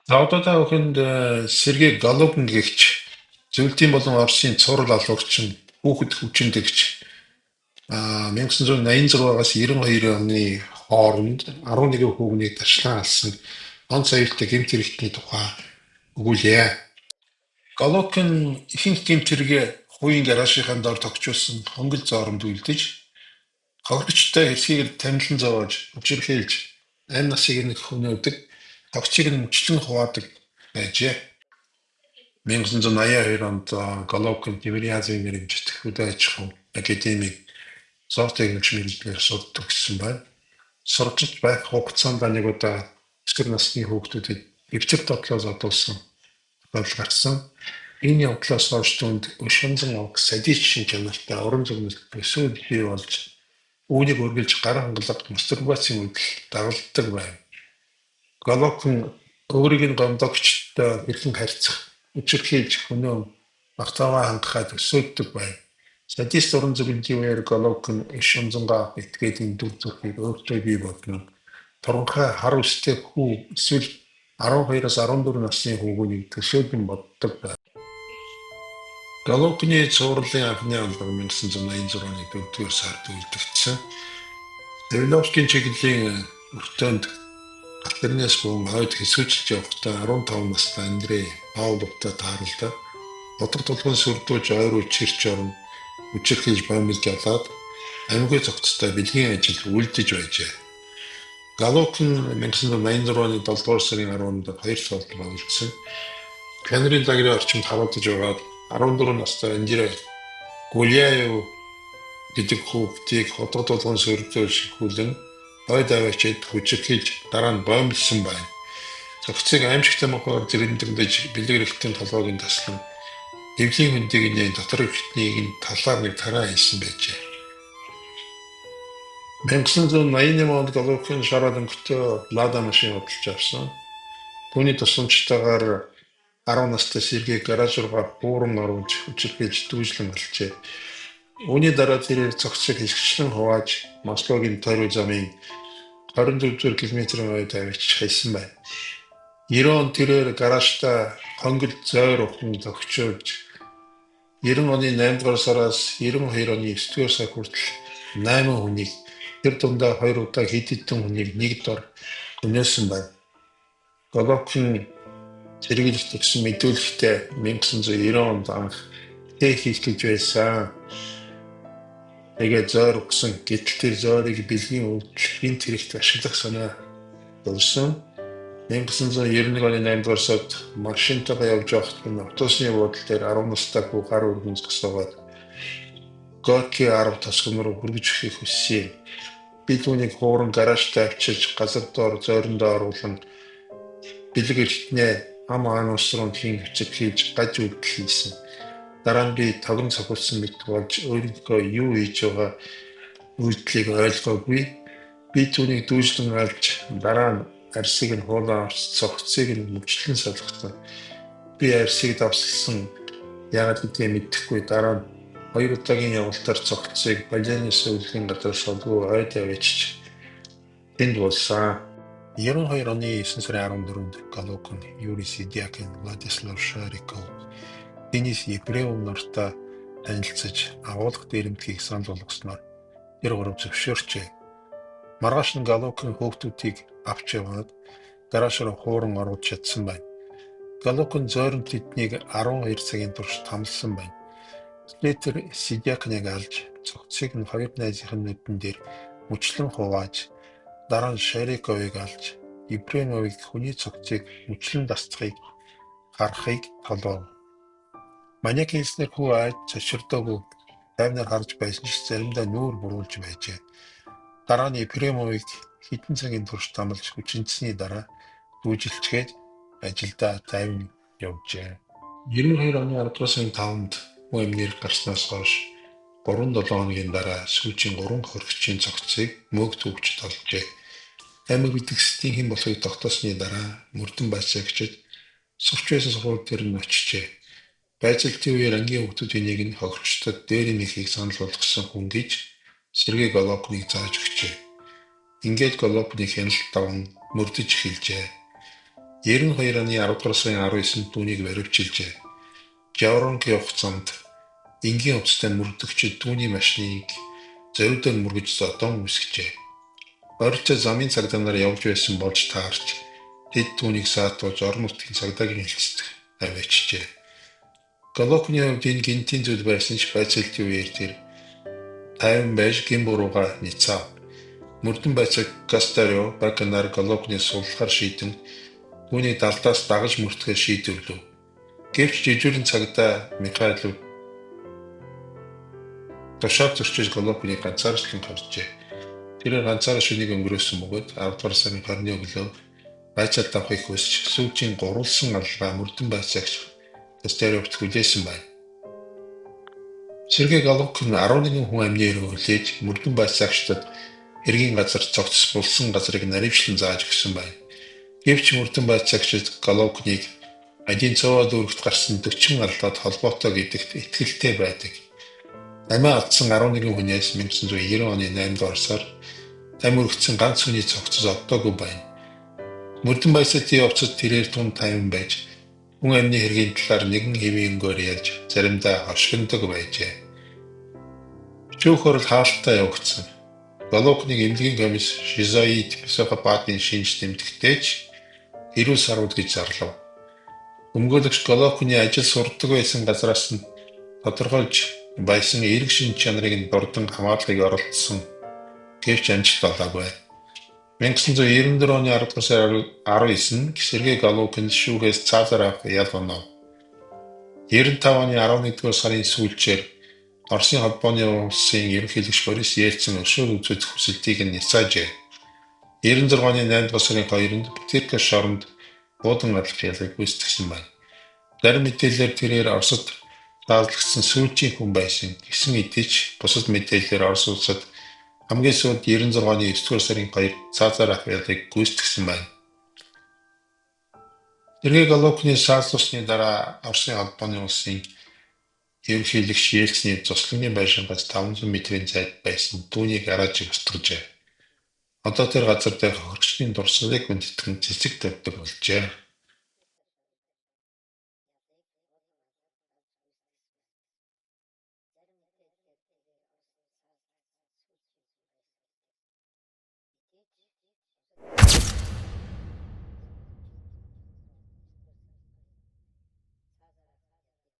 За одоо та бүхэнд Сергей Галогин гэгч зөвлөлтийн болон Оросын цуврал алуурчин хүүхэд хүчиндэгч 1986-аас 92 оны хооронд 11 хүүгнийг таслан алсан онц аюултай гэмт хэрэгтний тухай өгүүлье. Галогин ихэнх гэмт хэрэгээ хувийн гаражийнхаа дор тогтчулсан хонгил зооронд үйлдэж хохирогчтой хэрхийг тамилан зовоож учирхийлж амь насыг нэг хөнөөдөг тогтчийг нь мөчлөн хуваадаг байжээ. 1982 онд Головкин Тибери Азийн нэрэмжит хөдөө аж ахуй академик зоот техникч мэргэжлэр судалдаг гэсэн байна. Сурч байх хугацаанд нэг удаа өсвөр насны хүүхдүүдэд эвчэр дотлоос одуулсан тохиолдол гарсан. Энэ явдлаас хойш түнд өшөнзөн авах садис шин чанартай уран зөгнөлт өсөд бий болж үүнийг үргэлж гар хангалах мастурбацийн үйлдэл дагалддаг байна. Головкин өөрийг нь гомдогчтой хэрхэн харьцах учирхийлж хөнөө багтааваа хангахад өсөөддөг байна. Садист уран зөгнөлийн үеэр Головкин иш онзонгаа этгээд энэ дүр төрхийг өөртөө бий болгоно. Туранхай хар үстэй хүү эсвэл 12-аас 14 насны хүүгүнийг төсөөлөн боддог байна. Головкины цувралын анхны албан 1986 оны 4-р сард үлдэгдсэн. Дэвловскийн чиглэлийн өртөөнд Галтернээс буун хойд хэсүүжилж явахдаа 15 настай Андрей Пауловтай тааралдаа бодох толгойн сүрдүүж ойр үчирч орно үчирхийж бомбилж ялаад амьгүй цогцтой бэлгийн ажил үлдэж байжээ. Головкин 1986 оны 7 сарын 10-нд 2 сард боловсон. Пионерын лагерийн орчинд харуулж байгаад 14 настай Андрей Гуляев гэдэг хүүхдийг хотод толгойн сүрдүүж шихүүлэн ойд аваачид хүчирхийлж дараа нь бомбилсан байна. Цогцыг аимшигтай мохоор зэрэндэгдэж бэлэг эрхтэн толгойг нь таслан эвлийн хөндийг нь дотор эрхтнийг нь талаар нэг тараа хийсэн байжээ. 1988 онд Головкин шараад өнгөтэй Лада машин худалдаж авсан. Түүний тусламжтайгаар 10 настай Сергей гараж руу бууран оруулж хүчирхийлж дүүжлэн алжээ. Үүний дараа тэрээр цогцыг хэсэгчлэн хувааж Москвагийн тойрог замын 24 км-ийн ойд авчиж хайсан байна. 90 он тэрээр гаражтай хонгил зойр ухаан зогчоож 90 оны 8 дугаар сараас 92 оны 9 дугаар сар хүртэл 8 хүнийг тэр дундаа 2 удаа хэд хэдэн хүнийг нэг дор өнөөсөн байна. Головкин зэрэглэж төгсөн мэдүүлэгтээ 1990 онд анх хийх гэж байсан. Тэгээд зойр өгсөн гэтэл тэр зойрыг бэлгийн үйлчлэгийн хэрэгт ашиглах санаа болсон. 1991 оны 8 дугаар сард машинтайгаа явж байхад нь автобусны буудлын дээр 10 настай хүү гар өргөн зогсоогоод Горки 10 тосгон руу хөргөж өгөхийг хүссэн. Би түүнийг хууран гаражтай авчиж газар доор зойрондоо оруулан бэлэг эрхтнээ ам аанус руу хийгчж хийж гаж үйлдэл хийсэн. Дараа нь би тогон цохилсон мэддэг болж өөрийнхөө юу хийж байгаа үйлдэлийг ойлгоогүй. Би түүнийг дүүжлэн алж дараа нь арсыг нь хуулан авч цогцыг нь мөчлөн солихсон. Би арсыг давсалсан яагаад гэдгийг мэдэхгүй дараа нь 2 удаагийн явалтаар цогцыг баляны сувлын газар солгүй ойд авчиж тэнд болсон. 92 оны 9 сарын 14-нд Головкин Юрий Сидякин Владислав Шариков Денис Ефремов нартай танилцж агуулга дээрэмдгийг санал болгосноор тэр гурав зөвшөөрчээ. Маргааш нь Головкин хүүхдүүдийг авч яваад гараж руу хууран оруулж чадсан байна. Головкин зойронд тэднийг 12 цагийн турш тамлсан байна. Тэр Сидякныг алж цогцыг нь хоёр найзынхын нүдэн дээр мөчлөн хувааж дараа нь Шариковыг алж Ефремовыг хүний цогцыг мөчлөн дасцахыг харахыг толгов. Маньяк хэлснээр хүү айд цочирдоогүй тайвнаар харж байсан ч заримдаа нүүр буруулж байжээ. Дараа нь Ефремовыг хэдэн цагийн турш тамлж хүчинцсний дараа дүүжилчгээд ажилдаа тайван явжээ. 92 оны 10 дугаар сарын 5-нд эмнэр гарснаас хойш 3-7 хоногийн дараа сүүжийн 3 хөрөгчийн цогцыг мөгд хөвчд олжээ. Аймаг битгсдийн хэн болохыг тогтоосны дараа мөрдөн байцаагчид сурч байсан сургууль дээр нь очижээ. Байцаалтын үеэр ангийн хүүхдүүдийн нэг нь хохирогчдод дээр нөхийг санал болгосон хүн гэж Сергей Головкиныг зааж өгчээ. Ингээд Головкины хяналт даван мөрдөж эхэлжээ. 92 оны 10 дугаар сарын 19-нд түүнийг баривчилжээ. Жавронки хугацаанд энгийн хувцастай мөрдөгчид түүний машиныг зовдоор мөргөж зодон үсгэжээ. Ойролцоо замын цагдаа явж байсан болж таарч тэд түүнийг саатуулж орон нутгийн цагдаагийн хэлцдэг авчижээ. Голокны хувьд энэ гинтийн зүйл байсан ч байцаалтын үеэр тэр тайван байж гин бурууга ницав. Мөрдөн байцааг Кастарио Баканар Голокны суллахаар шийдэн түүний далдаас дагаж мөртгөхөөр шийдвэрлэв. Гэвч жижүүрэн цагдаа Михайлов тушаал зөрчиж Голокны ганцаарчлан харжээ. Тэр ганцаараа шүнийг өнгөрөөсөн бөгөөд 10 дугаар сарын 20-ны өглөө байцаалд авахыг хүсч сүүжийн гурвалсан алгаа мөрдөн байцаагч Кастариовт хүлээсэн байна. Сергей Голокн 11 хүн амныг хүлээж мөрдөн байцаагчдад эргийн газар цогцос булсан газрыг наривчлан зааж өгсөн байна. Гэвч мөрдөн байцаагчид Голокныг адийн цовоо дүүрэгт гарсан 40 аллаад холбоотой гэдэгт итгэлтэй байдаг. Амиа алдсан 11 хүнээс 1990 оны 8 дугаар сар амь өргөцсөн ганц хүний цогцос одоогүй байна. Мөрдөн байцаалтын явцад тэрээр тун тайван байж хүн амны хэргийн талаар нэгэн хэвийн өнгөөр ярьж заримдаа хошигндог байжээ. Шүүхөр хаалттай явагдсан. Голокныг эмнэлгийн комисс Шизоид Психопатын шинж тэмдэгтээч эрүүл сарууд гэж зарлав. Өмгөөлөгч Голокны ажил сурдаг байсан газраас нь тодорхойлж байсан эрг шинж чанарыг нь дурдан хамгаалахыг оролдсон. Гэвч амжилт олоогүй. 1994 оны 10 дугаар сарын 19-нд Сергей Голокн шүүхээс цаазаар авах ял оноо. 95 оны 11 дугаар сарын сүүлчээр Оросын холбооны улсын ерөнхийлөгч Борис Ельцин өшөөр үзүүлэх хүсэлтийг нь няцаажээ. 96 оны 8 дугаар сарын 2-нд Бутирка шоронд буудан алах ялыг гүйцэтгэсэн байна. Зарим мэдээлэлээр тэрээр Оросд даалгдсан сүүжийн хүн байсан гэсэн хэдий ч бусад мэдээлэлээр Орос улсад хамгийн сүүлд 96 оны 9 дугаар сарын 2 цаазаар авах ялыг гүйцэтгэсэн байна. Сергей Голокны саалсусны дараа Оросын холбооны улсын ерөнхийлөгч Ельцины цуслангийн байшингаас 500 м-ийн зайд байсан түүний гаражийг устгажээ. Одоо тэр газар дээр хөргөчлийн дурсгалыг хүндэтгэн цэцэг тавьдаг болжээ.